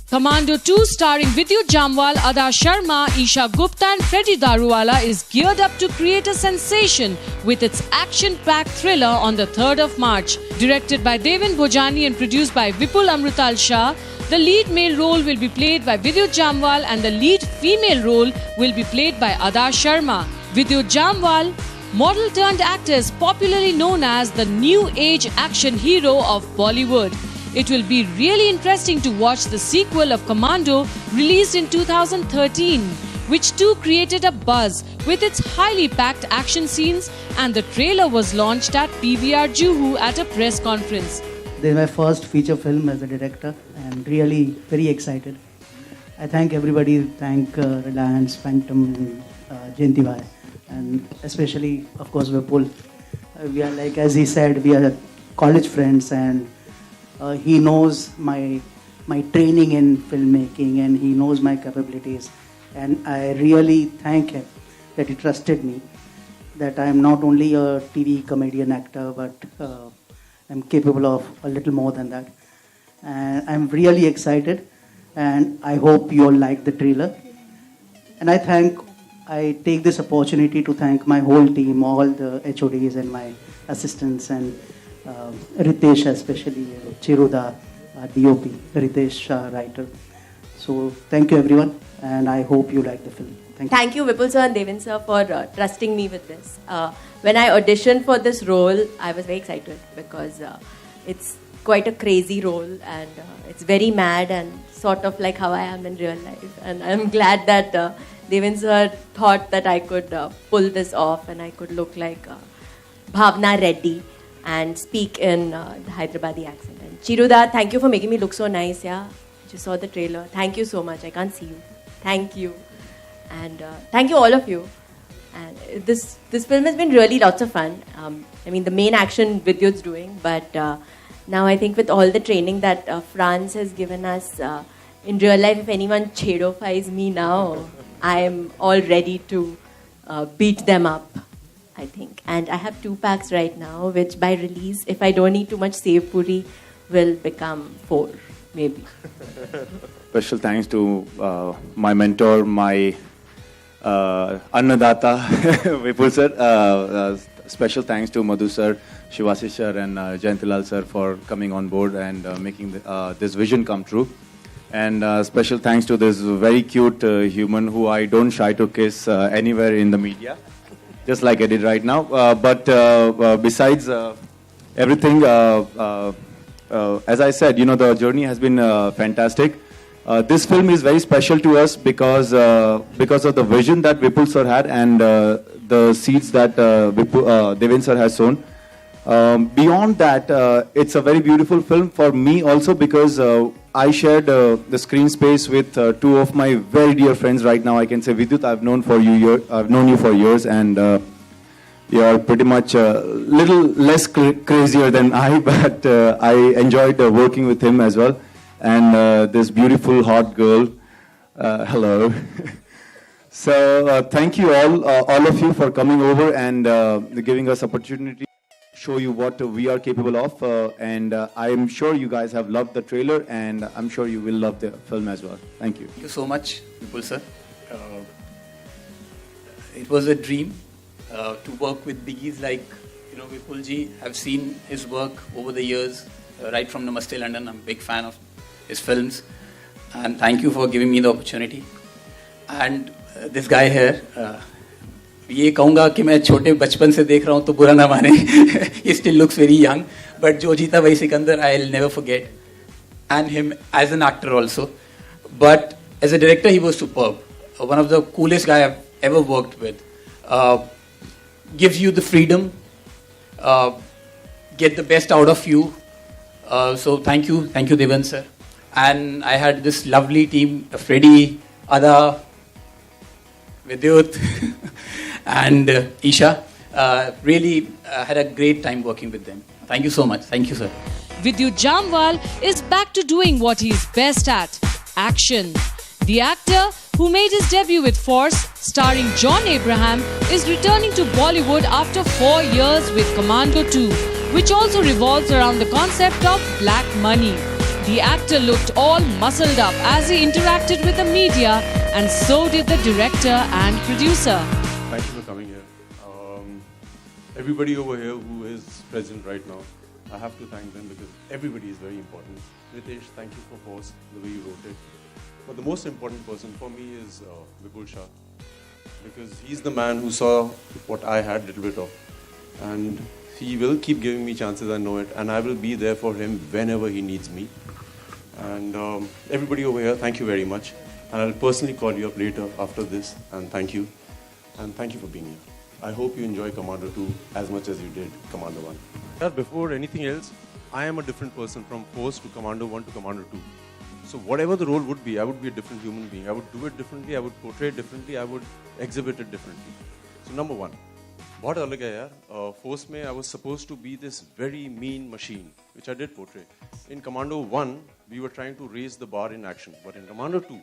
Commando 2 starring Vidyut Jamwal, Ada Sharma, Isha Gupta and Freddie Daruwala is geared up to create a sensation with its action-packed thriller on the 3rd of March. Directed by Devin Bhojani and produced by Vipul Amrital Shah, the lead male role will be played by Vidyut Jamwal and the lead female role will be played by Ada Sharma. Vidyut Jamwal, model turned actor, is popularly known as the new age action hero of Bollywood. It will be really interesting to watch the sequel of Commando released in 2013, which too created a buzz with its highly packed action scenes, and the trailer was launched at PVR Juhu at a press conference. This is my first feature film as a director and really very excited. I thank everybody, thank Reliance, Phantom and Jayanti Bhai, and especially of course Vipul. We are, like as he said, we are college friends, and he knows my training in filmmaking and he knows my capabilities, and I really thank him that he trusted me, that I am not only a TV comedian actor but I'm capable of a little more than that. And I'm really excited and I hope you all like the trailer. And I take this opportunity to thank my whole team, all the HODs and my assistants, and Ritesh especially, Chiruda, DOP, Ritesh Shah, writer. So thank you everyone, and I hope you like the film. Thank you Vipul sir and Devin sir for trusting me with this. When I auditioned for this role, I was very excited because it's quite a crazy role and it's very mad and sort of like how I am in real life. And I'm glad that Devin sir thought that I could pull this off and I could look like Bhavna Reddy and speak in the Hyderabadi accent. And Chiruda, thank you for making me look so nice. Yeah, just saw the trailer. Thank you so much. I can't see you. Thank you, and thank you all of you. And this film has been really lots of fun. I mean, the main action Vidyut's doing, but now I think with all the training that France has given us in real life, if anyone chedofies me now, I am all ready to beat them up, I think. And I have 2 packs right now, which by release, if I don't eat too much sev puri, will become 4, maybe. Special thanks to my mentor, my Annadata, Vipul sir. Special thanks to Madhu sir, Shivasi sir and Jayantilal sir for coming on board and making this vision come true. And special thanks to this very cute human who I don't shy to kiss anywhere in the media, just like I did right now. But besides everything, as I said, the journey has been fantastic. This film is very special to us because of the vision that Vipul sir had and the seeds that Devin sir has sown. Beyond that, it's a very beautiful film for me also because I shared the screen space with 2 of my very dear friends right now. I can say, Vidyut, I've known you for years, and you're pretty much a little less crazier than I, but I enjoyed working with him as well. And this beautiful, hot girl, hello. So thank you all of you for coming over and giving us opportunity to show you what we are capable of. And I am sure you guys have loved the trailer, and I'm sure you will love the film as well. Thank you. Thank you so much, Vipul sir. It was a dream to work with biggies like Vipul ji. I've seen his work over the years, right from Namaste London. I'm a big fan of his films, and thank you for giving me the opportunity. And this guy here, ये कहूँगा कि मैं छोटे बचपन से देख रहा हूँ तो बुरा ना माने. He still looks very young, but जो जीता वही Sikandar, I'll never forget, and him as an actor also. But as a director, he was superb. One of the coolest guy I've ever worked with. Gives you the freedom, get the best out of you. So thank you Devin sir. And I had this lovely team, Freddie, Ada, Vidyut, and Isha. Really had a great time working with them. Thank you so much. Thank you, sir. Vidyut Jamwal is back to doing what he's best at, action. The actor, who made his debut with Force, starring John Abraham, is returning to Bollywood after 4 years with Commando 2, which also revolves around the concept of black money. The actor looked all muscled up as he interacted with the media, and so did the director and producer. Thank you for coming here. Everybody over here who is present right now, I have to thank them because everybody is very important. Ritesh, thank you for Force, the way you wrote it. But the most important person for me is Vipul Shah, because he's the man who saw what I had a little bit of. And he will keep giving me chances, I know it, and I will be there for him whenever he needs me. And everybody over here, thank you very much. And I'll personally call you up later after this, and thank you. And thank you for being here. I hope you enjoy Commando 2 as much as you did Commando 1. Before anything else, I am a different person from Force to Commando 1 to Commando 2. So whatever the role would be, I would be a different human being. I would do it differently, I would portray it differently, I would exhibit it differently. So number one, बहुत अलग है यार. Force में I was supposed to be this very mean machine, which I did portray. In Commando 1, we were trying to raise the bar in action. But in Commando 2,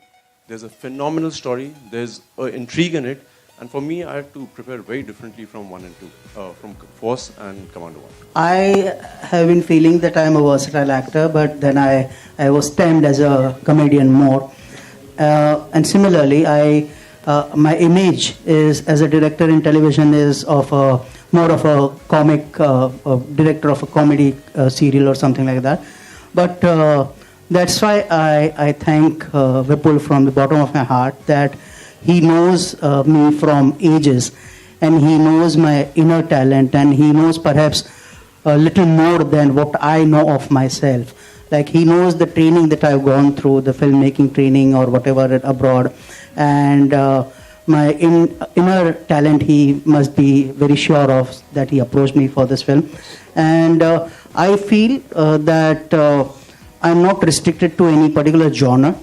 there's a phenomenal story, there's intrigue in it, and for me, I had to prepare very differently from 1 and 2, from Force and Commando 1. I have been feeling that I am a versatile actor, but then I was termed as a comedian more. And similarly, my image is as a director in television is of more of a comic director of a comedy serial or something like that. But that's why I thank Vipul from the bottom of my heart that he knows me from ages, and he knows my inner talent, and he knows perhaps a little more than what I know of myself. Like he knows the training that I've gone through, the filmmaking training or whatever abroad, and my inner talent he must be very sure of that he approached me for this film. And I feel that I'm not restricted to any particular genre.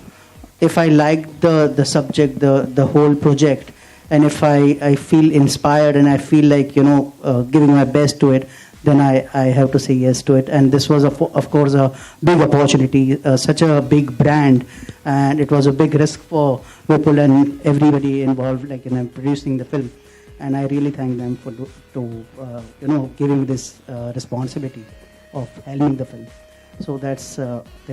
If I like the subject, the whole project, and if I feel inspired and I feel like, giving my best to it, then I have to say yes to it. And this was, of course, a big opportunity, such a big brand, and it was a big risk for Vipul and everybody involved, like in producing the film. And I really thank them for giving this responsibility of helming the film. So that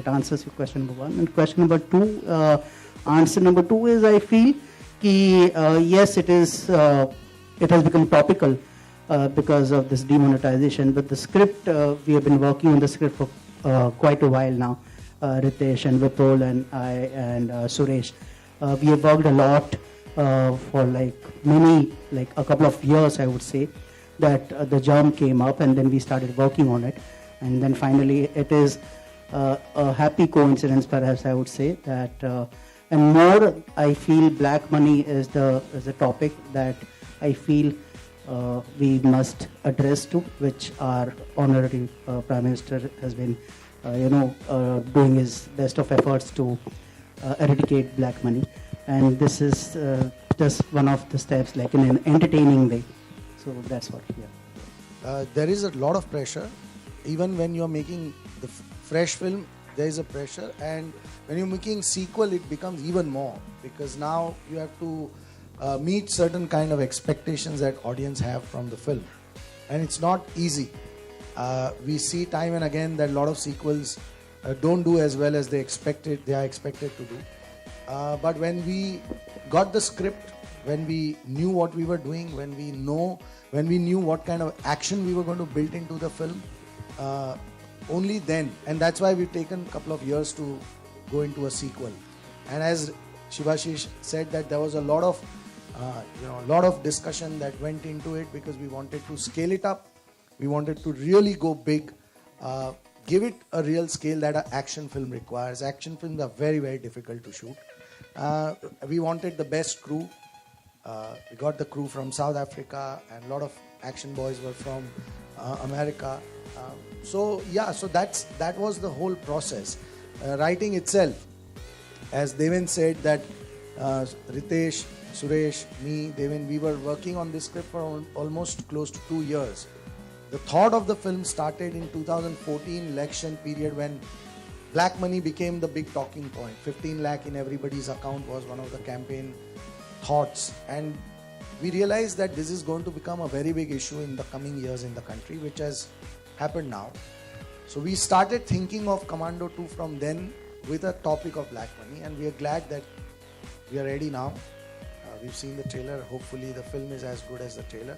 answers your question number one. And question number two, answer number two is I feel yes, it has become topical because of this demonetization. But the script, we have been working on the script for quite a while now. Ritesh and Vipul and I and Suresh. We have worked a lot for a couple of years, I would say, that the germ came up and then we started working on it. And then finally, it is a happy coincidence, perhaps I would say, that and more I feel black money is the topic that I feel we must address to, which our honorary Prime Minister has been, doing his best of efforts to eradicate black money. And this is just one of the steps, like in an entertaining way. So that's what, yeah. There is a lot of pressure. Even when you're making the fresh film, there is a pressure, and when you're making sequel, it becomes even more, because now you have to meet certain kind of expectations that audience have from the film, and it's not easy. We see time and again that a lot of sequels don't do as well as they are expected to do. But when we got the script, when we knew what we were doing, when we knew what kind of action we were going to build into the film, only then, and that's why we've taken a couple of years to go into a sequel. And as Shivashish said, that there was a lot of discussion that went into it, because we wanted to scale it up, we wanted to really go big, give it a real scale that an action film requires. Action films are very, very difficult to shoot. We wanted the best crew. We got the crew from South Africa, and a lot of action boys were from America. So that was the whole process. Writing itself, as Devin said, that Ritesh, Suresh, me, Devin, we were working on this script for almost close to 2 years. The thought of the film started in 2014 election period, when black money became the big talking point. 15 lakh in everybody's account was one of the campaign thoughts, and we realized that this is going to become a very big issue in the coming years in the country, which has happened now. So we started thinking of Commando 2 from then with a topic of black money, and we are glad that we are ready now. We've seen the trailer. Hopefully the film is as good as the trailer.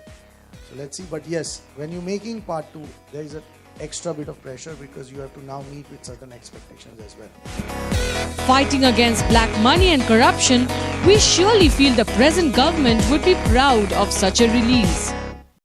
So let's see. But yes, when you're making part 2, there is an extra bit of pressure because you have to now meet with certain expectations as well. Fighting against black money and corruption, we surely feel the present government would be proud of such a release.